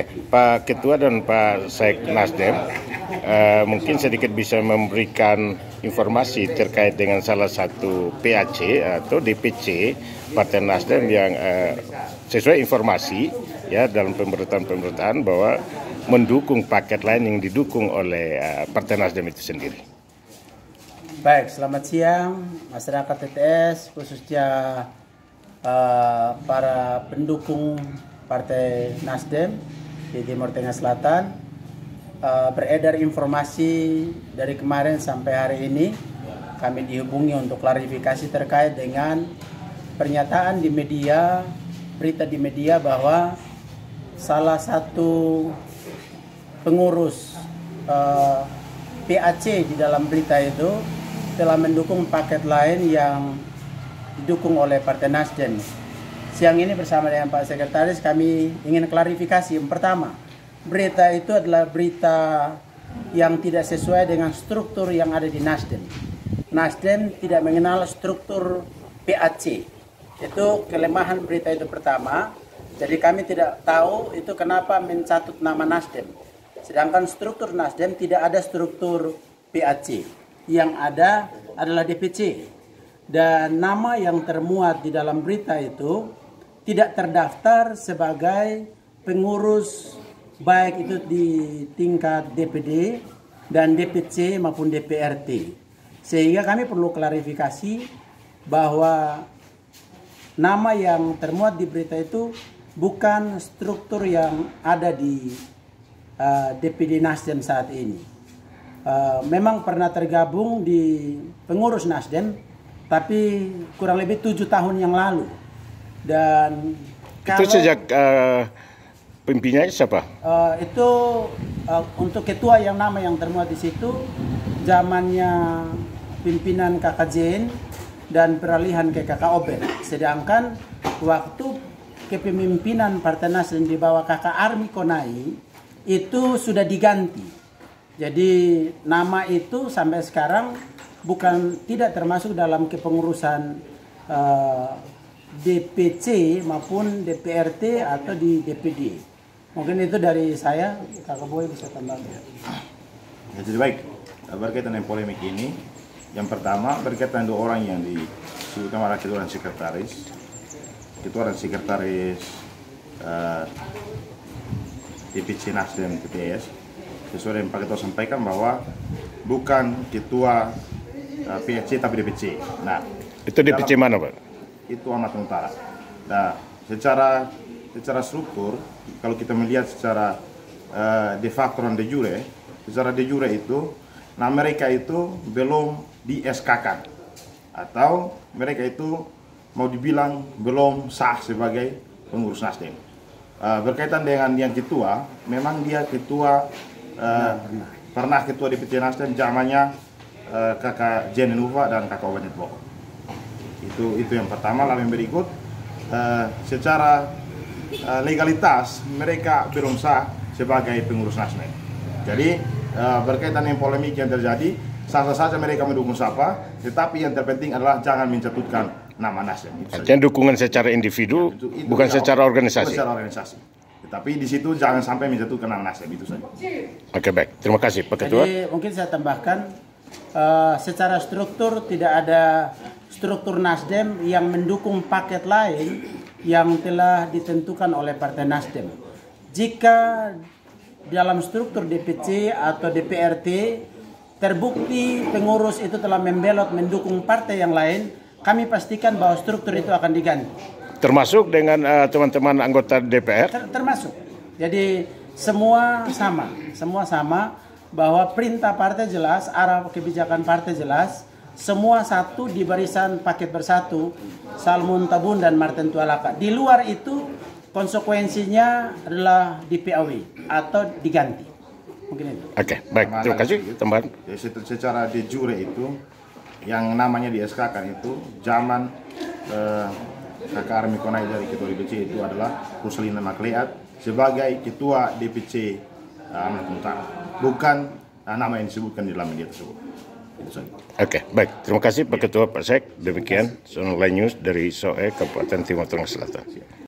Pak Ketua dan Pak Sek Nasdem mungkin sedikit bisa memberikan informasi terkait dengan salah satu PAC atau DPC Partai Nasdem yang sesuai informasi ya dalam pemberitaan bahwa mendukung paket lain yang didukung oleh Partai Nasdem itu sendiri. Baik, selamat siang masyarakat TTS, khususnya para pendukung Partai Nasdem di Timur Tengah Selatan. Beredar informasi dari kemarin sampai hari ini, kami dihubungi untuk klarifikasi terkait dengan pernyataan di media, berita di media bahwa salah satu pengurus PAC di dalam berita itu telah mendukung paket lain yang didukung oleh Partai Nasdem. Siang ini bersama dengan Pak Sekretaris kami ingin klarifikasi. Yang pertama, berita itu adalah berita yang tidak sesuai dengan struktur yang ada di Nasdem. Nasdem tidak mengenal struktur PAC. Itu kelemahan berita itu pertama. Jadi kami tidak tahu itu kenapa mencatut nama Nasdem. Sedangkan struktur Nasdem tidak ada struktur PAC. Yang ada adalah DPC. Dan nama yang termuat di dalam berita itu tidak terdaftar sebagai pengurus baik itu di tingkat DPD dan DPC maupun DPRT. Sehingga kami perlu klarifikasi bahwa nama yang termuat di berita itu bukan struktur yang ada di DPD Nasdem saat ini. Memang pernah tergabung di pengurus Nasdem, tapi kurang lebih 7 tahun yang lalu. Dan itu sejak pimpinannya siapa? Itu untuk ketua yang nama yang termuat di situ zamannya pimpinan Kakak Jen dan peralihan ke Kakak Obed. Sedangkan waktu kepemimpinan Partai Nasdem di bawah Kakak Army Konai itu sudah diganti. Jadi nama itu sampai sekarang tidak termasuk dalam kepengurusan DPC maupun DPRT atau di DPD. Mungkin itu dari saya, Kakak Boy bisa tambahkan. Ya, jadi baik, berkaitan dengan polemik ini, yang pertama berkaitan dua orang yang disebutkan adalah ketua dan sekretaris DPC Nasdem TTS. Sesuai dengan Pak Ketua sampaikan bahwa bukan ketua PAC tapi DPC. Nah, itu DPC mana, Pak? Itu Amat Utara. Nah, secara struktur, kalau kita melihat secara de facto dan de jure, secara de jure itu, nah mereka itu belum di SK-kan atau mereka itu mau dibilang belum sah sebagai pengurus Nasdem. Berkaitan dengan yang ketua, memang dia ketua pernah ketua DPC Nasdem zamannya Kakak Jen Nuva dan Kakak Obed Boko. Itu yang pertama. Lalu yang berikut, secara legalitas mereka belum sah sebagai pengurus Nasdem. Jadi berkaitan dengan polemik yang terjadi, sah-sah saja mereka mendukung siapa, tetapi yang terpenting adalah jangan mencatutkan nama Nasdem. Artinya dukungan secara individu, itu bukan secara organisasi. Secara organisasi. Tetapi di situ jangan sampai mencatutkan nama Nasdem, itu saja. Oke, baik. Terima kasih, Pak Ketua. Jadi mungkin saya tambahkan, secara struktur tidak ada struktur Nasdem yang mendukung paket lain yang telah ditentukan oleh Partai Nasdem. Jika dalam struktur DPC atau DPRT terbukti pengurus itu telah membelot mendukung partai yang lain, kami pastikan bahwa struktur itu akan diganti. Termasuk dengan teman-teman anggota DPR? Termasuk. Jadi semua sama bahwa perintah partai jelas, arah kebijakan partai jelas, semua satu di barisan paket bersatu, Salmun Tabun dan Martin Tualaka. Di luar itu konsekuensinya adalah di PAW atau diganti. Mungkin itu. Oke, baik. Terima kasih. Tambahan. Secara de jure itu, yang namanya di SK kan itu zaman Kakak Army Konai dari ketua DPC itu adalah Ruslina Makleat sebagai ketua DPC Amat Utara. Bukan nama yang disebutkan di dalam media tersebut. Oke, baik. Terima kasih Pak Ketua, Pak Sek. Demikian Sonolai News dari SOE Kabupaten Timur Tengah Selatan.